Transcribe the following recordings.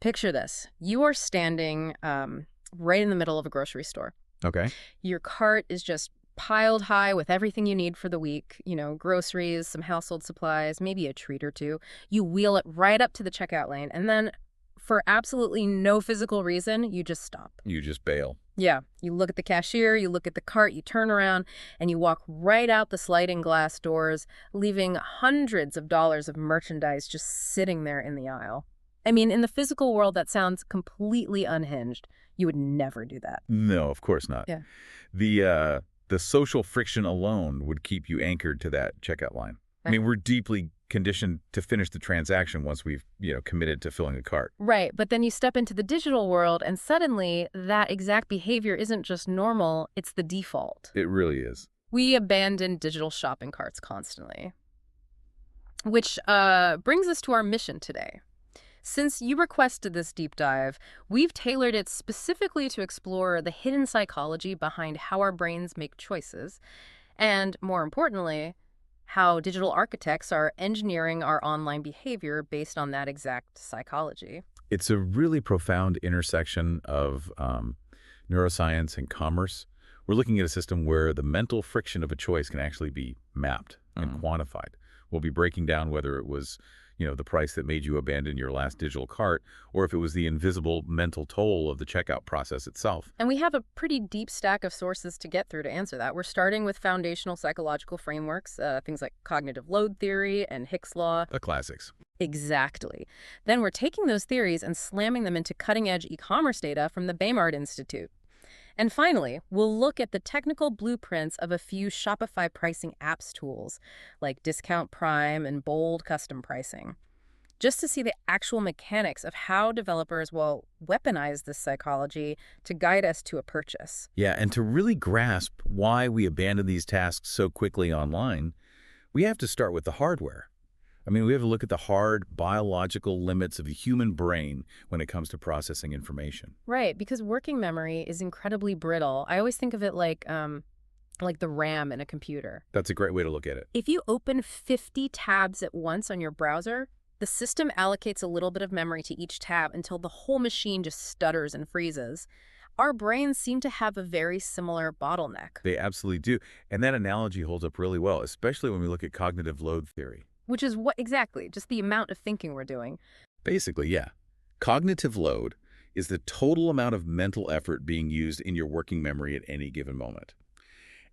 Picture this. You are standing right in the middle of a grocery store. Okay. Your cart is just piled high with everything you need for the week, groceries, some household supplies, maybe a treat or two. You wheel it right up to the checkout lane, and then for absolutely no physical reason, you just stop. You just bail. Yeah, you look at the cashier, you look at the cart, you turn around, and you walk right out the sliding glass doors, leaving hundreds of dollars of merchandise just sitting there in the aisle. I mean, in the physical world, that sounds completely unhinged. You would never do that. No, of course not. Yeah. The social friction alone would keep you anchored to that checkout line. I mean, we're deeply conditioned to finish the transaction once we've, committed to filling a cart. Right, but then you step into the digital world, and suddenly that exact behavior isn't just normal, it's the default. It really is. We abandon digital shopping carts constantly. Which brings us to our mission today. Since you requested this deep dive, we've tailored it specifically to explore the hidden psychology behind how our brains make choices, and more importantly, how digital architects are engineering our online behavior based on that exact psychology. It's a really profound intersection of neuroscience and commerce. We're looking at a system where the mental friction of a choice can actually be mapped and quantified. We'll be breaking down whether it was the price that made you abandon your last digital cart, or if it was the invisible mental toll of the checkout process itself. And we have a pretty deep stack of sources to get through to answer that. We're starting with foundational psychological frameworks, things like cognitive load theory and Hick's law. The classics. Exactly. Then we're taking those theories and slamming them into cutting-edge e-commerce data from the Baymard Institute. And finally, we'll look at the technical blueprints of a few Shopify pricing apps tools, like Discount Prime and Bold custom pricing, just to see the actual mechanics of how developers will weaponize this psychology to guide us to a purchase. Yeah, and to really grasp why we abandon these tasks so quickly online, we have to start with the hardware. I mean, we have to look at the hard biological limits of the human brain when it comes to processing information. Right, because working memory is incredibly brittle. I always think of it like the RAM in a computer. That's a great way to look at it. If you open 50 tabs at once on your browser, the system allocates a little bit of memory to each tab until the whole machine just stutters and freezes. Our brains seem to have a very similar bottleneck. They absolutely do. And that analogy holds up really well, especially when we look at cognitive load theory. Which is what exactly? Just the amount of thinking we're doing. Basically, yeah. Cognitive load is the total amount of mental effort being used in your working memory at any given moment.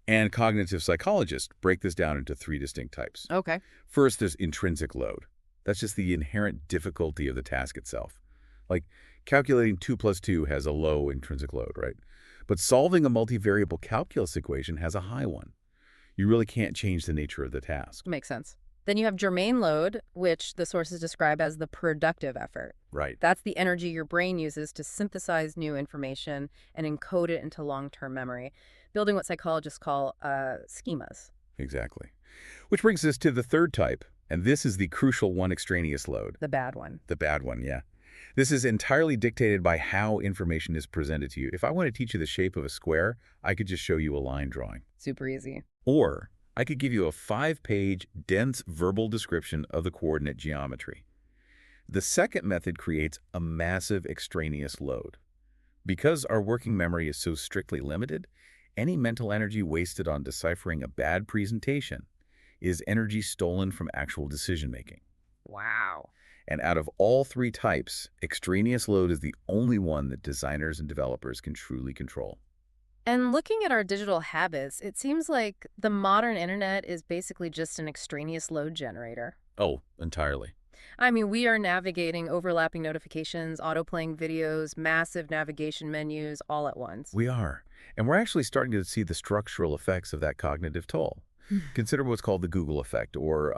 And cognitive psychologists break this down into 3 distinct types. Okay. First, there's intrinsic load. That's just the inherent difficulty of the task itself. Like calculating 2 plus 2 has a low intrinsic load, right? But solving a multivariable calculus equation has a high one. You really can't change the nature of the task. Makes sense. Then you have germane load, which the sources describe as the productive effort. Right. That's the energy your brain uses to synthesize new information and encode it into long-term memory, building what psychologists call schemas. Exactly. Which brings us to the 3rd type, and this is the crucial one, extraneous load. The bad one. The bad one, yeah. This is entirely dictated by how information is presented to you. If I want to teach you the shape of a square, I could just show you a line drawing. Super easy. Or I could give you a 5-page, dense verbal description of the coordinate geometry. The second method creates a massive extraneous load. Because our working memory is so strictly limited, any mental energy wasted on deciphering a bad presentation is energy stolen from actual decision-making. Wow. And out of all 3 types, extraneous load is the only one that designers and developers can truly control. And looking at our digital habits, it seems like the modern internet is basically just an extraneous load generator. Oh, entirely. I mean, we are navigating overlapping notifications, autoplaying videos, massive navigation menus all at once. We are. And we're actually starting to see the structural effects of that cognitive toll. Consider what's called the Google effect, or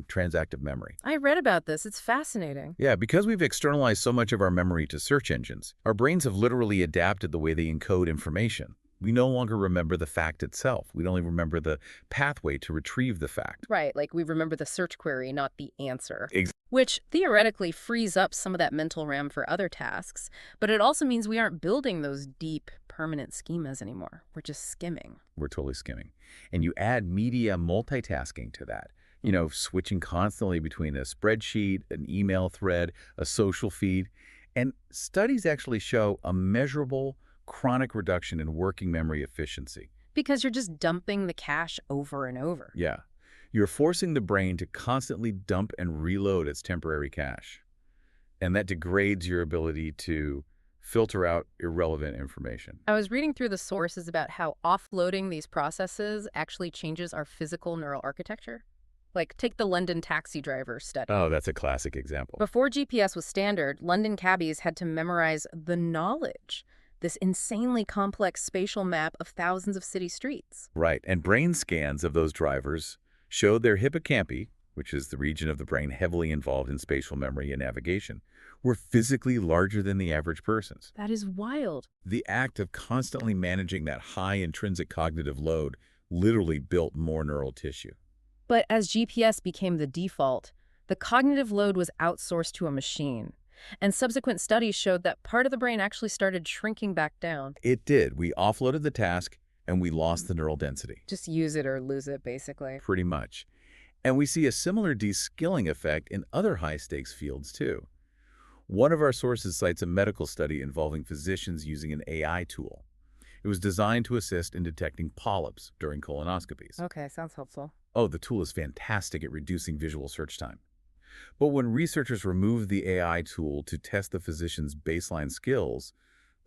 transactive memory. I read about this. It's fascinating. Yeah, because we've externalized so much of our memory to search engines, our brains have literally adapted the way they encode information. We no longer remember the fact itself. We only remember the pathway to retrieve the fact. Right, like we remember the search query, not the answer. Exactly. Which theoretically frees up some of that mental RAM for other tasks, but it also means we aren't building those deep, permanent schemas anymore. We're just skimming. We're totally skimming. And you add media multitasking to that. Switching constantly between a spreadsheet, an email thread, a social feed, And studies actually show a measurable chronic reduction in working memory efficiency. Because you're just dumping the cache over and over. Yeah. You're forcing the brain to constantly dump and reload its temporary cache. And that degrades your ability to filter out irrelevant information. I was reading through the sources about how offloading these processes actually changes our physical neural architecture. Like, take the London taxi driver study. Oh, that's a classic example. Before GPS was standard, London cabbies had to memorize the knowledge, this insanely complex spatial map of thousands of city streets. Right, and brain scans of those drivers showed their hippocampi, which is the region of the brain heavily involved in spatial memory and navigation, were physically larger than the average person's. That is wild. The act of constantly managing that high intrinsic cognitive load literally built more neural tissue. But as GPS became the default, the cognitive load was outsourced to a machine. And subsequent studies showed that part of the brain actually started shrinking back down. It did. We offloaded the task, and we lost the neural density. Just use it or lose it, basically. Pretty much. And we see a similar de-skilling effect in other high-stakes fields, too. One of our sources cites a medical study involving physicians using an AI tool. It was designed to assist in detecting polyps during colonoscopies. Okay, sounds helpful. Oh, the tool is fantastic at reducing visual search time. But when researchers removed the AI tool to test the physician's baseline skills,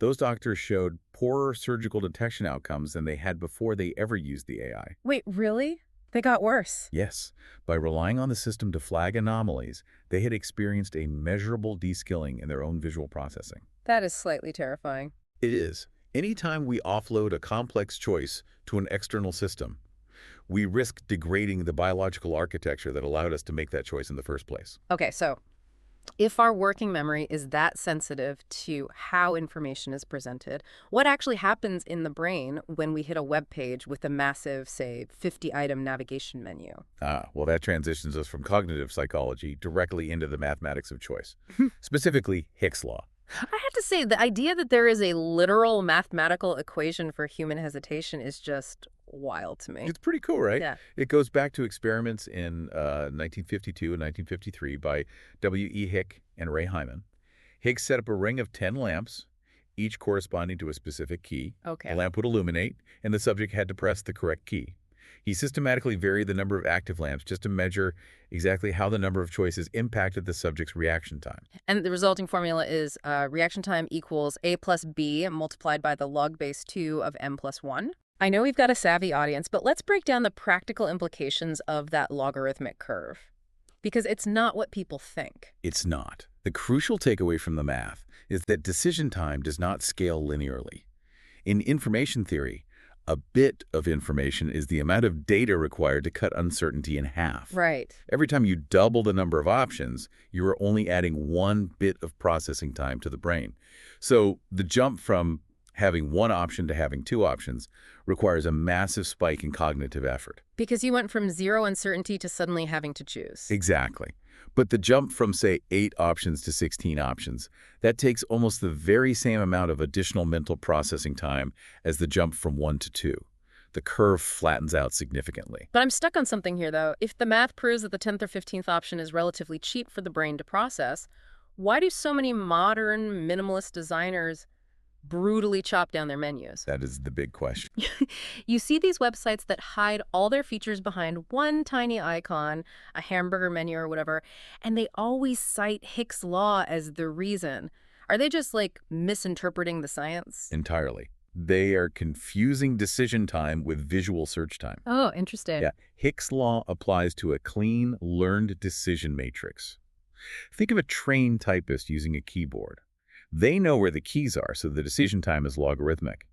those doctors showed poorer surgical detection outcomes than they had before they ever used the AI. Wait, really? They got worse? Yes, by relying on the system to flag anomalies, they had experienced a measurable de-skilling in their own visual processing. That is slightly terrifying. It is. Anytime we offload a complex choice to an external system, we risk degrading the biological architecture that allowed us to make that choice in the first place. Okay, so if our working memory is that sensitive to how information is presented, what actually happens in the brain when we hit a web page with a massive, say, 50-item navigation menu? Well, that transitions us from cognitive psychology directly into the mathematics of choice, specifically Hicks' law. I have to say, the idea that there is a literal mathematical equation for human hesitation is just wild to me. It's pretty cool, right? Yeah. It goes back to experiments in 1952 and 1953 by W.E. Hick and Ray Hyman. Higgs set up a ring of 10 lamps, each corresponding to a specific key. Okay. The lamp would illuminate, and the subject had to press the correct key. He systematically varied the number of active lamps just to measure exactly how the number of choices impacted the subject's reaction time. And the resulting formula is reaction time equals A plus B multiplied by the log base 2 of M plus 1. I know we've got a savvy audience, but let's break down the practical implications of that logarithmic curve. Because it's not what people think. It's not. The crucial takeaway from the math is that decision time does not scale linearly. In information theory, a bit of information is the amount of data required to cut uncertainty in half. Right. Every time you double the number of options, you are only adding one bit of processing time to the brain. So the jump from having one option to having two options requires a massive spike in cognitive effort. Because you went from zero uncertainty to suddenly having to choose. Exactly. But the jump from, say, 8 options to 16 options, that takes almost the very same amount of additional mental processing time as the jump from 1 to 2. The curve flattens out significantly. But I'm stuck on something here, though. If the math proves that the 10th or 15th option is relatively cheap for the brain to process, why do so many modern minimalist designers brutally chop down their menus? That is the big question. You see these websites that hide all their features behind one tiny icon, a hamburger menu or whatever, and they always cite Hicks' law as the reason. Are they just, like, misinterpreting the science? Entirely. They are confusing decision time with visual search time. Oh, interesting. Yeah, Hicks' law applies to a clean, learned decision matrix. Think of a trained typist using a keyboard. They know where the keys are, so the decision time is logarithmic.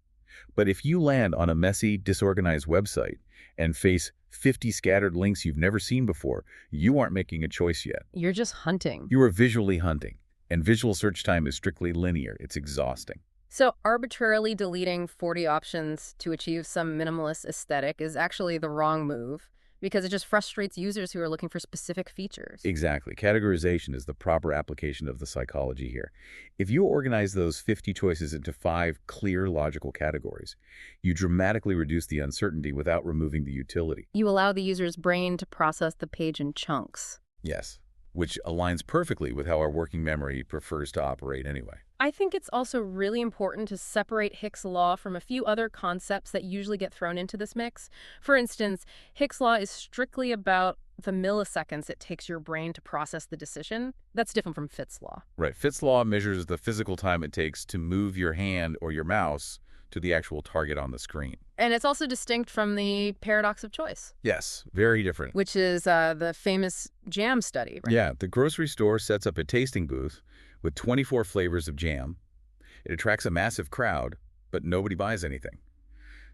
But if you land on a messy, disorganized website and face 50 scattered links you've never seen before, you aren't making a choice yet. You're just hunting. You are visually hunting, and visual search time is strictly linear. It's exhausting. So arbitrarily deleting 40 options to achieve some minimalist aesthetic is actually the wrong move, because it just frustrates users who are looking for specific features. Exactly. Categorization is the proper application of the psychology here. If you organize those 50 choices into 5 clear logical categories, you dramatically reduce the uncertainty without removing the utility. You allow the user's brain to process the page in chunks. Yes. which aligns perfectly with how our working memory prefers to operate anyway. I think it's also really important to separate Hicks' law from a few other concepts that usually get thrown into this mix. For instance, Hicks' law is strictly about the milliseconds it takes your brain to process the decision. That's different from Fitts' law. Right. Fitts' law measures the physical time it takes to move your hand or your mouse to the actual target on the screen. And it's also distinct from the paradox of choice. Yes, very different. Which is the famous jam study, right? Yeah, the grocery store sets up a tasting booth with 24 flavors of jam. It attracts a massive crowd, but nobody buys anything.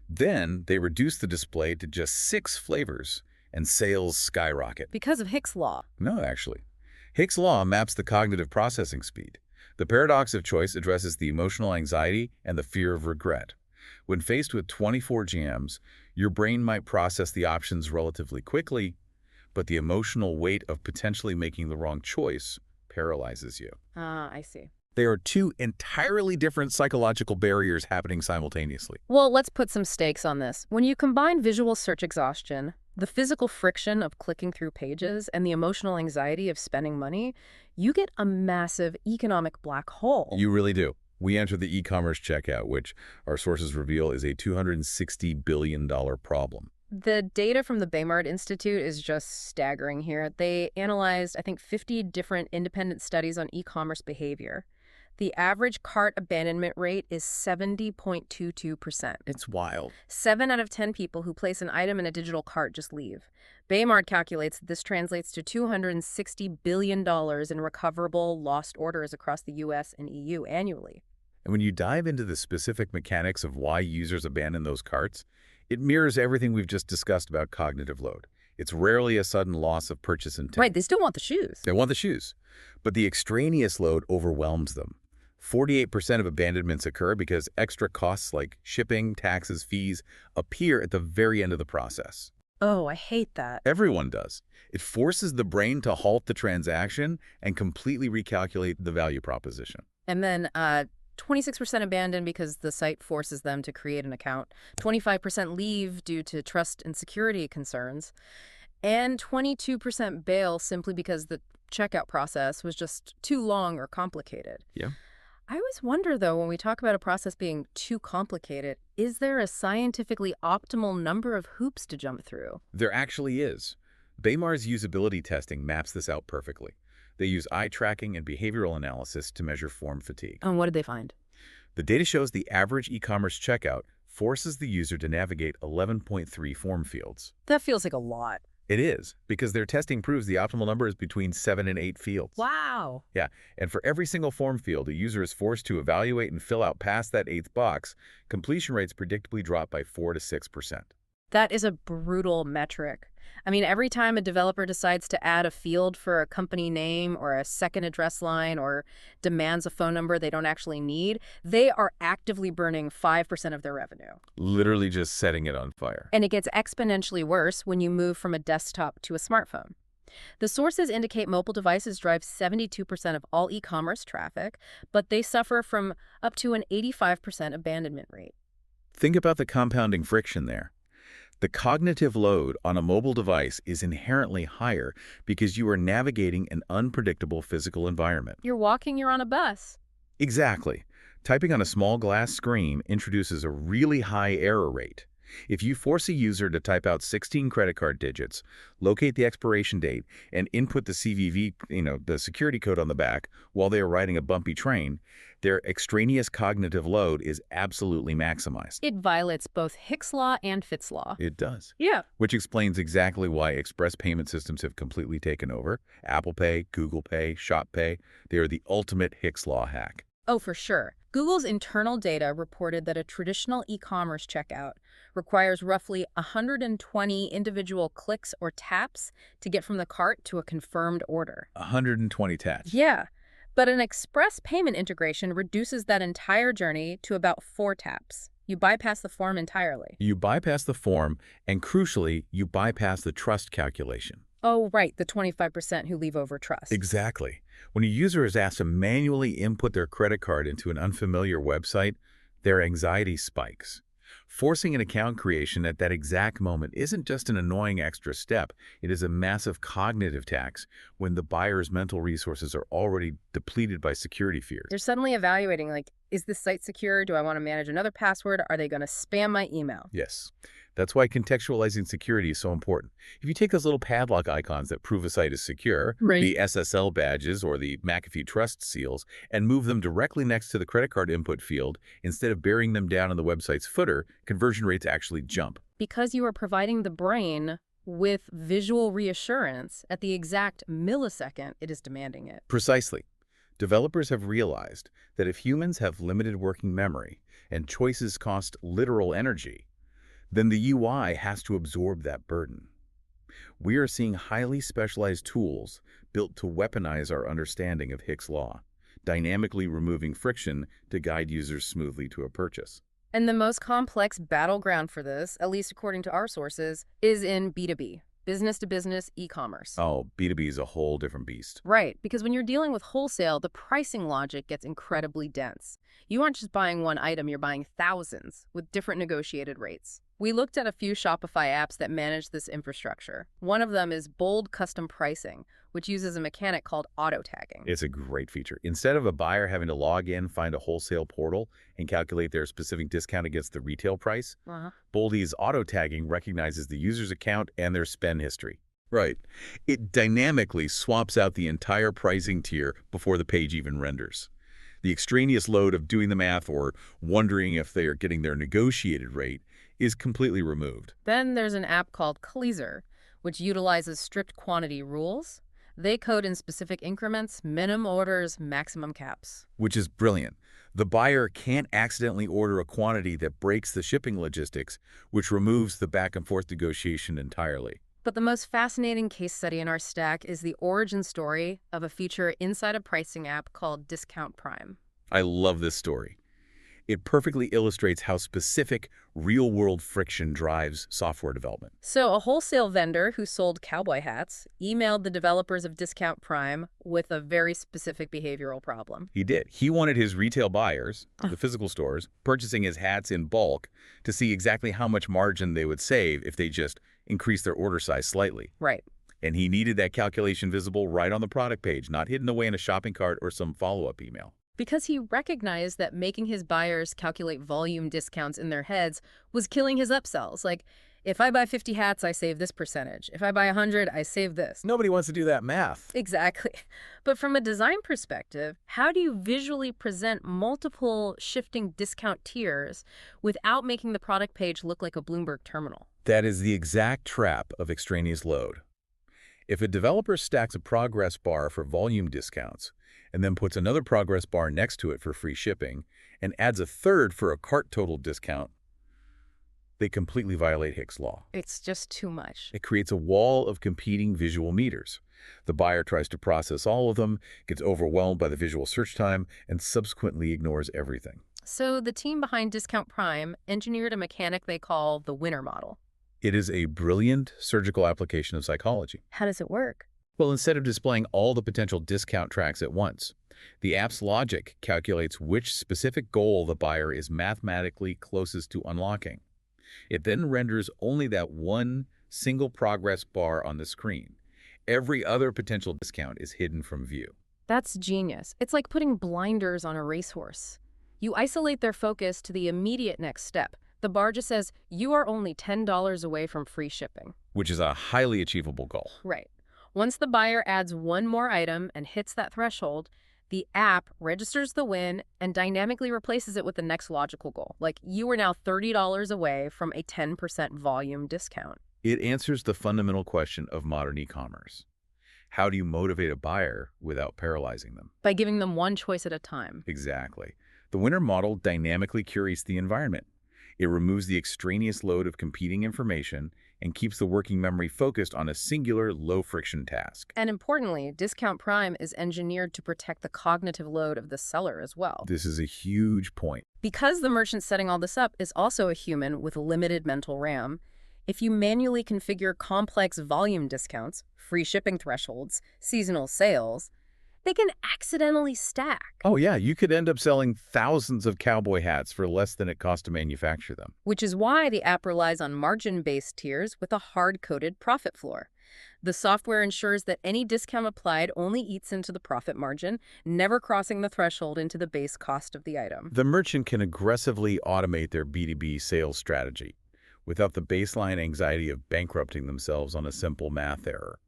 Then they reduce the display to just 6 flavors, and sales skyrocket. Because of Hicks' law. No, actually. Hicks' law maps the cognitive processing speed. The paradox of choice addresses the emotional anxiety and the fear of regret. When faced with 24 jams, your brain might process the options relatively quickly, but the emotional weight of potentially making the wrong choice paralyzes you. I see. They are two entirely different psychological barriers happening simultaneously. Well, let's put some stakes on this. When you combine visual search exhaustion, the physical friction of clicking through pages, and the emotional anxiety of spending money, you get a massive economic black hole. You really do. We enter the e-commerce checkout, which our sources reveal is a $260 billion problem. The data from the Baymard Institute is just staggering here. They analyzed, I think, 50 different independent studies on e-commerce behavior. The average cart abandonment rate is 70.22%. It's wild. 7 out of 10 people who place an item in a digital cart just leave. Baymard calculates that this translates to $260 billion in recoverable lost orders across the U.S. and EU annually. And when you dive into the specific mechanics of why users abandon those carts, it mirrors everything we've just discussed about cognitive load. It's rarely a sudden loss of purchase intent. Right, they still want the shoes. They want the shoes. But the extraneous load overwhelms them. 48% of abandonments occur because extra costs like shipping, taxes, fees appear at the very end of the process. Oh, I hate that. Everyone does. It forces the brain to halt the transaction and completely recalculate the value proposition. And then 26% abandon because the site forces them to create an account. 25% leave due to trust and security concerns. And 22% bail simply because the checkout process was just too long or complicated. Yeah. I always wonder, though, when we talk about a process being too complicated, is there a scientifically optimal number of hoops to jump through? There actually is. Baymard's usability testing maps this out perfectly. They use eye tracking and behavioral analysis to measure form fatigue. And what did they find? The data shows the average e-commerce checkout forces the user to navigate 11.3 form fields. That feels like a lot. It is, because their testing proves the optimal number is between 7 and 8 fields. Wow. Yeah, and for every single form field a user is forced to evaluate and fill out past that 8th box, completion rates predictably drop by 4 to 6%. That is a brutal metric. I mean, every time a developer decides to add a field for a company name or a second address line or demands a phone number they don't actually need, they are actively burning 5% of their revenue. Literally just setting it on fire. And it gets exponentially worse when you move from a desktop to a smartphone. The sources indicate mobile devices drive 72% of all e-commerce traffic, but they suffer from up to an 85% abandonment rate. Think about the compounding friction there. The cognitive load on a mobile device is inherently higher because you are navigating an unpredictable physical environment. You're walking, you're on a bus. Exactly. Typing on a small glass screen introduces a really high error rate. If you force a user to type out 16 credit card digits, locate the expiration date, and input the CVV, the security code on the back while they are riding a bumpy train, their extraneous cognitive load is absolutely maximized. It violates both Hicks' law and Fitts' law. It does. Yeah. Which explains exactly why express payment systems have completely taken over. Apple Pay, Google Pay, Shop Pay, they are the ultimate Hicks' law hack. Oh, for sure. Google's internal data reported that a traditional e-commerce checkout requires roughly 120 individual clicks or taps to get from the cart to a confirmed order. 120 taps. Yeah, but an express payment integration reduces that entire journey to about 4 taps. You bypass the form entirely. You bypass the form, and crucially, you bypass the trust calculation. Oh, right, the 25% who leave over trust. Exactly. When a user is asked to manually input their credit card into an unfamiliar website, their anxiety spikes. Forcing an account creation at that exact moment isn't just an annoying extra step. It is a massive cognitive tax when the buyer's mental resources are already depleted by security fears. They're suddenly evaluating, like, is this site secure? Do I want to manage another password? Are they going to spam my email? Yes. That's why contextualizing security is so important. If you take those little padlock icons that prove a site is secure, Right. the SSL badges or the McAfee Trust seals, and move them directly next to the credit card input field instead of burying them down in the website's footer, conversion rates actually jump. Because you are providing the brain with visual reassurance at the exact millisecond it is demanding it. Precisely. Developers have realized that if humans have limited working memory and choices cost literal energy, then the UI has to absorb that burden. We are seeing highly specialized tools built to weaponize our understanding of Hicks' law, dynamically removing friction to guide users smoothly to a purchase. And the most complex battleground for this, at least according to our sources, is in B2B, business-to-business e-commerce. Oh, B2B is a whole different beast. Right, because when you're dealing with wholesale, the pricing logic gets incredibly dense. You aren't just buying one item, you're buying thousands with different negotiated rates. We looked at a few Shopify apps that manage this infrastructure. One of them is Bold Custom Pricing, which uses a mechanic called auto-tagging. It's a great feature. Instead of a buyer having to log in, find a wholesale portal, and calculate their specific discount against the retail price, Boldy's auto-tagging recognizes the user's account and their spend history. Right. It dynamically swaps out the entire pricing tier before the page even renders. The extraneous load of doing the math or wondering if they are getting their negotiated rate is completely removed. Then there's an app called Cleaser, which utilizes strict quantity rules. They code in specific increments, minimum orders, maximum caps. Which is brilliant. The buyer can't accidentally order a quantity that breaks the shipping logistics, which removes the back and forth negotiation entirely. But the most fascinating case study in our stack is the origin story of a feature inside a pricing app called Discount Prime. I love this story. It perfectly illustrates how specific real-world friction drives software development. So a wholesale vendor who sold cowboy hats emailed the developers of Discount Prime with a very specific behavioral problem. He did. He wanted his retail buyers, the physical stores, purchasing his hats in bulk to see exactly how much margin they would save if they just increased their order size slightly. Right. And he needed that calculation visible right on the product page, not hidden away in a shopping cart or some follow-up email. Because he recognized that making his buyers calculate volume discounts in their heads was killing his upsells. Like, if I buy 50 hats, I save this percentage. If I buy 100, I save this. Nobody wants to do that math. Exactly. But from a design perspective, how do you visually present multiple shifting discount tiers without making the product page look like a Bloomberg terminal? That is the exact trap of extraneous load. If a developer stacks a progress bar for volume discounts, and then puts another progress bar next to it for free shipping, and adds a third for a cart total discount, they completely violate Hicks' law. It's just too much. It creates a wall of competing visual meters. The buyer tries to process all of them, gets overwhelmed by the visual search time, and subsequently ignores everything. So the team behind Discount Prime engineered a mechanic they call the winner model. It is a brilliant surgical application of psychology. How does it work? Well, instead of displaying all the potential discount tracks at once, the app's logic calculates which specific goal the buyer is mathematically closest to unlocking. It then renders only that one single progress bar on the screen. Every other potential discount is hidden from view. That's genius. It's like putting blinders on a racehorse. You isolate their focus to the immediate next step. The bar just says, you are only $10 away from free shipping. Which is a highly achievable goal. Right. Once the buyer adds one more item and hits that threshold, the app registers the win and dynamically replaces it with the next logical goal. Like, you are now $30 away from a 10% volume discount. It answers the fundamental question of modern e-commerce. How do you motivate a buyer without paralyzing them? By giving them one choice at a time. Exactly. The winner model dynamically curates the environment. It removes the extraneous load of competing information and keeps the working memory focused on a singular, low-friction task. And importantly, Discount Prime is engineered to protect the cognitive load of the seller as well. This is a huge point. Because the merchant setting all this up is also a human with limited mental RAM, if you manually configure complex volume discounts, free shipping thresholds, seasonal sales, they can accidentally stack. Oh yeah, you could end up selling thousands of cowboy hats for less than it cost to manufacture them. Which is why the app relies on margin-based tiers with a hard-coded profit floor. The software ensures that any discount applied only eats into the profit margin, never crossing the threshold into the base cost of the item. The merchant can aggressively automate their B2B sales strategy without the baseline anxiety of bankrupting themselves on a simple math error.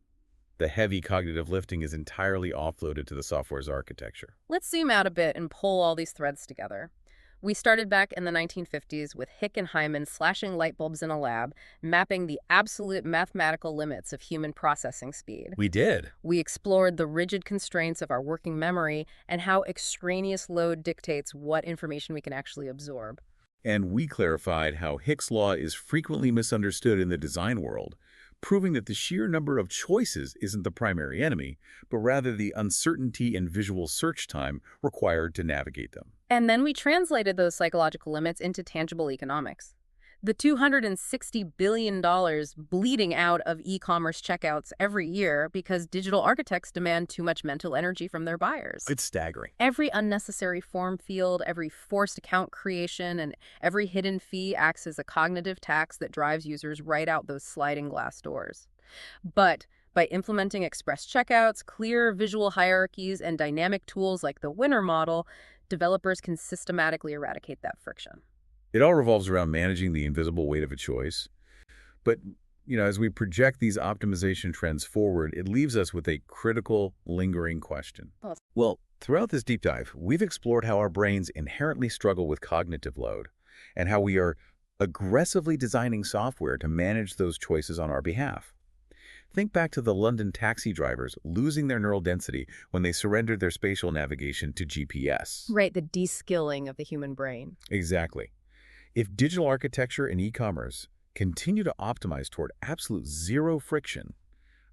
The heavy cognitive lifting is entirely offloaded to the software's architecture. Let's zoom out a bit and pull all these threads together. We started back in the 1950s with Hick and Hyman slashing light bulbs in a lab, mapping the absolute mathematical limits of human processing speed. We did. We explored the rigid constraints of our working memory and how extraneous load dictates what information we can actually absorb. And we clarified how Hick's law is frequently misunderstood in the design world, proving that the sheer number of choices isn't the primary enemy, but rather the uncertainty and visual search time required to navigate them. And then we translated those psychological limits into tangible economics. The $260 billion bleeding out of e-commerce checkouts every year because digital architects demand too much mental energy from their buyers. It's staggering. Every unnecessary form field, every forced account creation, and every hidden fee acts as a cognitive tax that drives users right out those sliding glass doors. But by implementing express checkouts, clear visual hierarchies, and dynamic tools like the winner model, developers can systematically eradicate that friction. It all revolves around managing the invisible weight of a choice. But, as we project these optimization trends forward, it leaves us with a critical, lingering question. Well, throughout this deep dive, we've explored how our brains inherently struggle with cognitive load and how we are aggressively designing software to manage those choices on our behalf. Think back to the London taxi drivers losing their neural density when they surrendered their spatial navigation to GPS. Right, the de-skilling of the human brain. Exactly. If digital architecture and e-commerce continue to optimize toward absolute zero friction,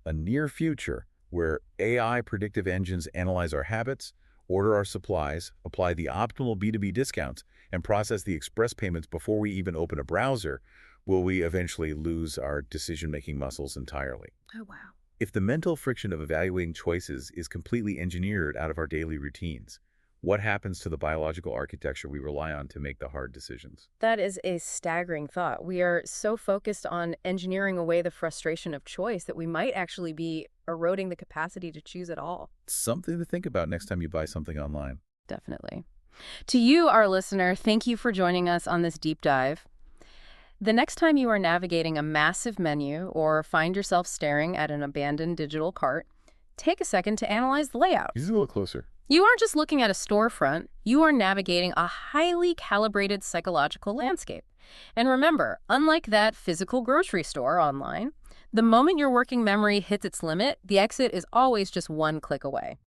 a near future where AI predictive engines analyze our habits, order our supplies, apply the optimal B2B discounts, and process the express payments before we even open a browser, will we eventually lose our decision-making muscles entirely? Oh, wow. If the mental friction of evaluating choices is completely engineered out of our daily routines, what happens to the biological architecture we rely on to make the hard decisions? That is a staggering thought. We are so focused on engineering away the frustration of choice that we might actually be eroding the capacity to choose at all. Something to think about next time you buy something online. Definitely. To you, our listener, thank you for joining us on this deep dive. The next time you are navigating a massive menu or find yourself staring at an abandoned digital cart, take a second to analyze the layout. Use it a little closer. You aren't just looking at a storefront, you are navigating a highly calibrated psychological landscape. And remember, unlike that physical grocery store online, the moment your working memory hits its limit, the exit is always just one click away.